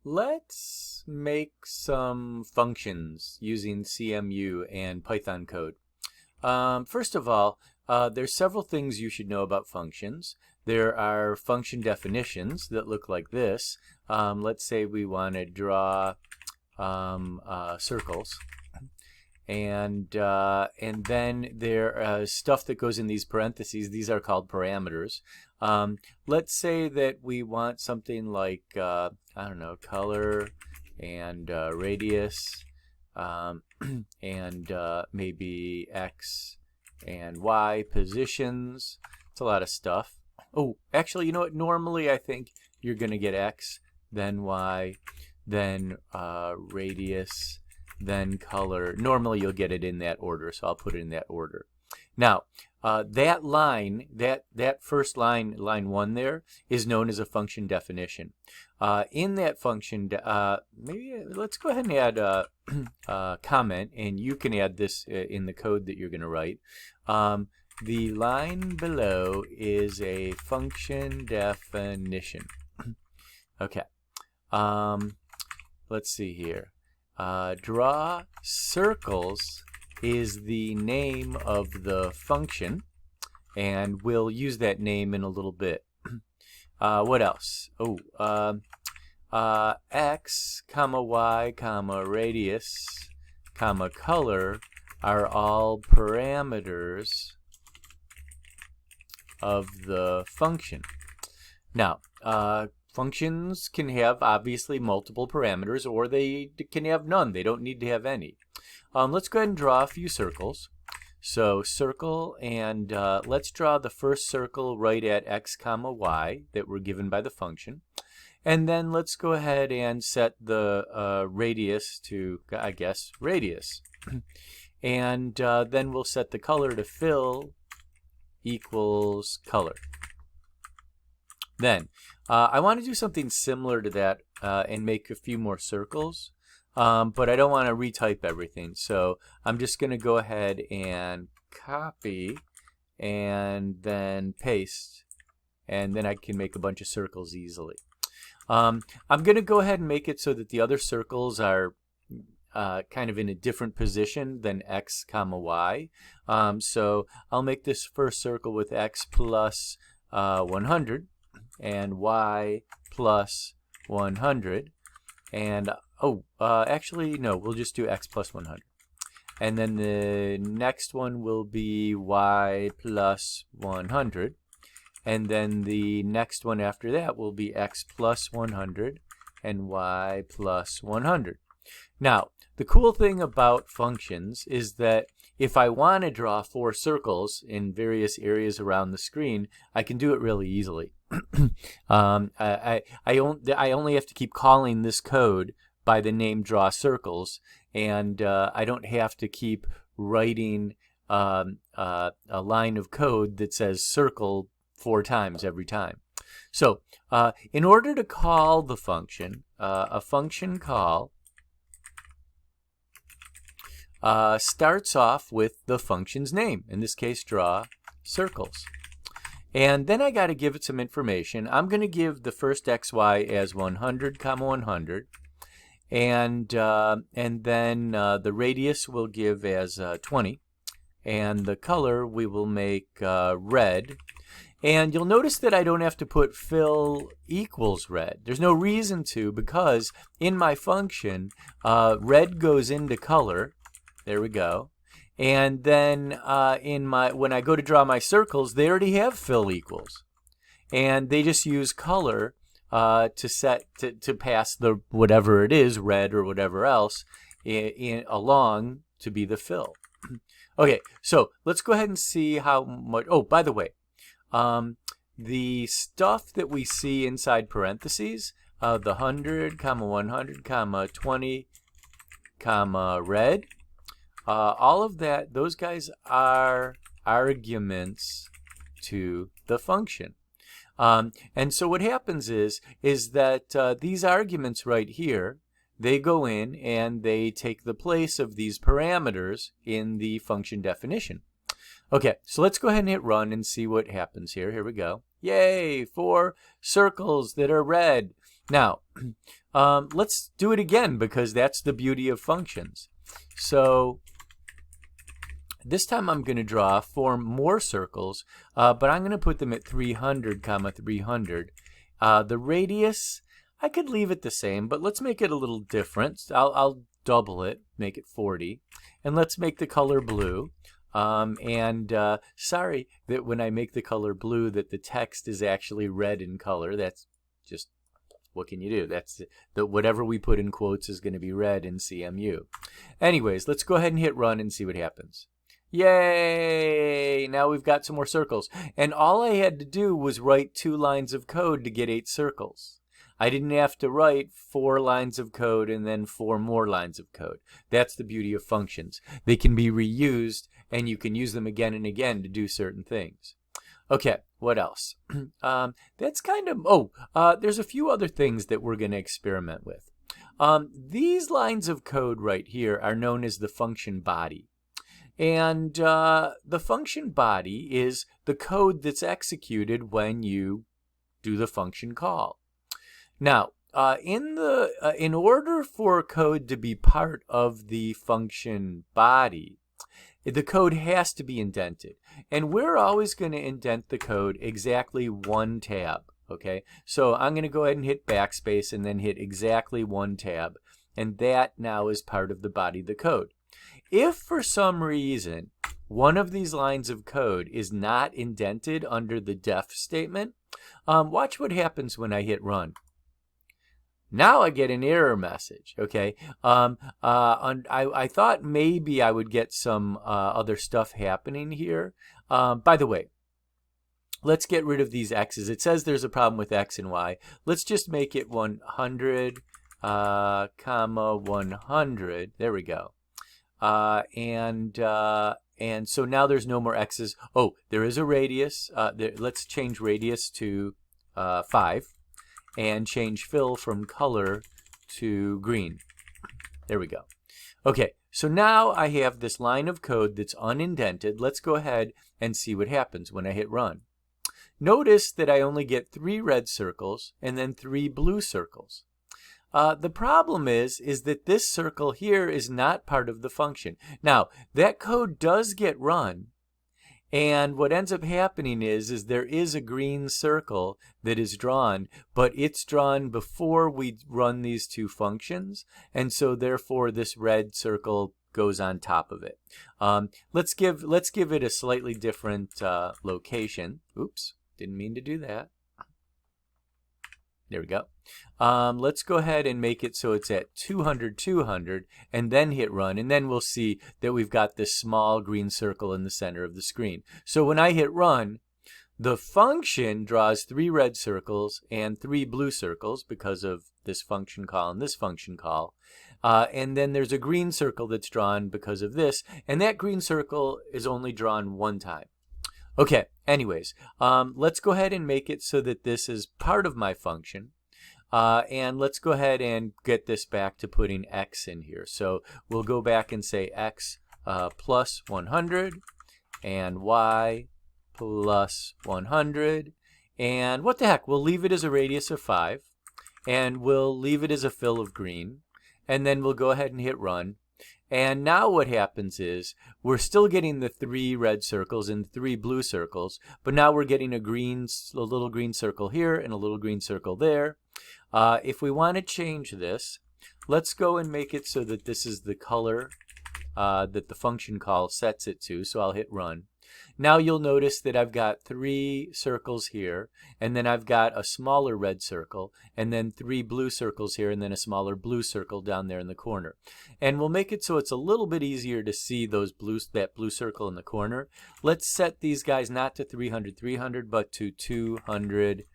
Let's make some functions using CMU and Python code. First of all, there's several things you should know about functions. There are function definitions that look like this. Let's say we want to draw circles. And then there is stuff that goes in these parentheses. These are called parameters. Let's say that we want something like, I don't know, color and radius and maybe X and Y positions. It's a lot of stuff. Oh, actually, you know what? Normally, I think you're going to get X, then Y, then radius, then color. Normally you'll get it in that order, so I'll put it in that order. Now, that line, that first line, line 1 there, is known as a function definition. In that function, maybe let's go ahead and add a comment, and you can add this in the code that you're going to write. The line below is a function definition. Okay. Let's see here. Draw circles is the name of the function, and we'll use that name in a little bit. What else? Oh, X, comma, Y, comma, radius, comma, color are all parameters of the function. Now, functions can have obviously multiple parameters, or they can have none. They don't need to have any. Let's go ahead and draw a few circles. So circle, and let's draw the first circle right at X comma Y that were given by the function. And then let's go ahead and set the radius to, I guess, radius. And then we'll set the color to fill equals color. Then I want to do something similar to that and make a few more circles, but I don't want to retype everything. So I'm just going to go ahead and copy and then paste, and then I can make a bunch of circles easily. I'm going to go ahead and make it so that the other circles are kind of in a different position than X comma Y. So I'll make this first circle with X plus 100 and Y plus 100, and actually no, we'll just do X plus 100, and then the next one will be Y plus 100, and then the next one after that will be X plus 100 and Y plus 100. Now, the cool thing about functions is that if I want to draw 4 circles in various areas around the screen, I can do it really easily. I only have to keep calling this code by the name draw circles, and I don't have to keep writing a line of code that says circle 4 times every time. So in order to call the function, a function call starts off with the function's name, in this case draw circles. And then I got to give it some information. I'm going to give the first xy as 100 comma 100, and then the radius we'll give as 20, and the color we will make red. And you'll notice that I don't have to put fill equals red. There's no reason to, because in my function red goes into color. There we go. And then when I go to draw my circles, they already have fill equals, and they just use color to pass the whatever it is, red or whatever else, along to be the fill. Okay, so let's go ahead and see how much. Oh, by the way, the stuff that we see inside parentheses, the 100 comma 100 comma 20 comma red. All of that, those guys are arguments to the function. And so what happens is that these arguments right here, they go in and they take the place of these parameters in the function definition. Okay, so let's go ahead and hit run and see what happens here. Here we go. Yay, 4 circles that are red. Now, let's do it again because that's the beauty of functions. So this time I'm going to draw 4 more circles, but I'm going to put them at 300, 300. The radius, I could leave it the same, but let's make it a little different. I'll double it, make it 40. And let's make the color blue. Sorry that when I make the color blue that the text is actually red in color. That's just, what can you do? That's whatever we put in quotes is going to be red in CMU. Anyways, let's go ahead and hit run and see what happens. Yay! Now we've got some more circles. And all I had to do was write 2 lines of code to get 8 circles. I didn't have to write 4 lines of code and then 4 more lines of code. That's the beauty of functions. They can be reused and you can use them again and again to do certain things. Okay, what else? That's kind of, there's a few other things that we're going to experiment with. These lines of code right here are known as the function body. And the function body is the code that's executed when you do the function call. Now, in order for code to be part of the function body, the code has to be indented. And we're always going to indent the code exactly 1 tab. Okay, so I'm going to go ahead and hit backspace and then hit exactly 1 tab. And that now is part of the body of the code. If for some reason one of these lines of code is not indented under the def statement, watch what happens when I hit run. Now I get an error message, okay? I thought maybe I would get some other stuff happening here. By the way, let's get rid of these x's. It says there's a problem with x and y. Let's just make it 100, 100. There we go. And so now there's no more x's. Oh, there is a radius. Let's change radius to 5 and change fill from color to green. There we go. Okay, so now I have this line of code that's unindented. Let's go ahead and see what happens when I hit run. Notice that I only get 3 red circles and then 3 blue circles. The problem is that this circle here is not part of the function. Now, that code does get run, and what ends up happening is there is a green circle that is drawn, but it's drawn before we run these 2 functions, and so therefore this red circle goes on top of it. Let's give it a slightly different location. Oops, didn't mean to do that. There we go. Let's go ahead and make it so it's at 200, 200, and then hit run, and then we'll see that we've got this small green circle in the center of the screen. So when I hit run, the function draws 3 red circles and 3 blue circles because of this function call and this function call. And then there's a green circle that's drawn because of this, and that green circle is only drawn 1 time. Okay, anyways, let's go ahead and make it so that this is part of my function. And let's go ahead and get this back to putting x in here. So we'll go back and say x plus 100 and y plus 100. And what the heck, we'll leave it as a radius of 5. And we'll leave it as a fill of green. And then we'll go ahead and hit run. And now what happens is we're still getting the 3 red circles and 3 blue circles, but now we're getting a little green circle here and a little green circle there. If we want to change this, let's go and make it so that this is the color that the function call sets it to. So I'll hit run. Now you'll notice that I've got 3 circles here, and then I've got a smaller red circle, and then 3 blue circles here, and then a smaller blue circle down there in the corner. And we'll make it so it's a little bit easier to see that blue circle in the corner. Let's set these guys not to 300, 300, but to 200,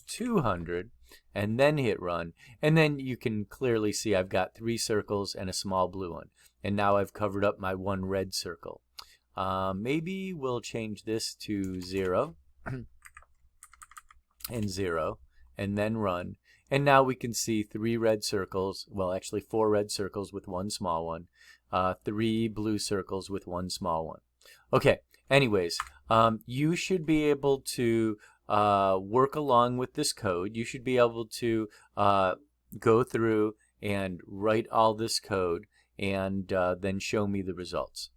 200, and then hit run. And then you can clearly see I've got 3 circles and a small blue one. And now I've covered up my 1 red circle. Maybe we'll change this to 0 and 0 and then run. And now we can see 3 red circles, well actually 4 red circles with 1 small one, 3 blue circles with 1 small one. Okay, anyways, you should be able to work along with this code. You should be able to go through and write all this code and then show me the results.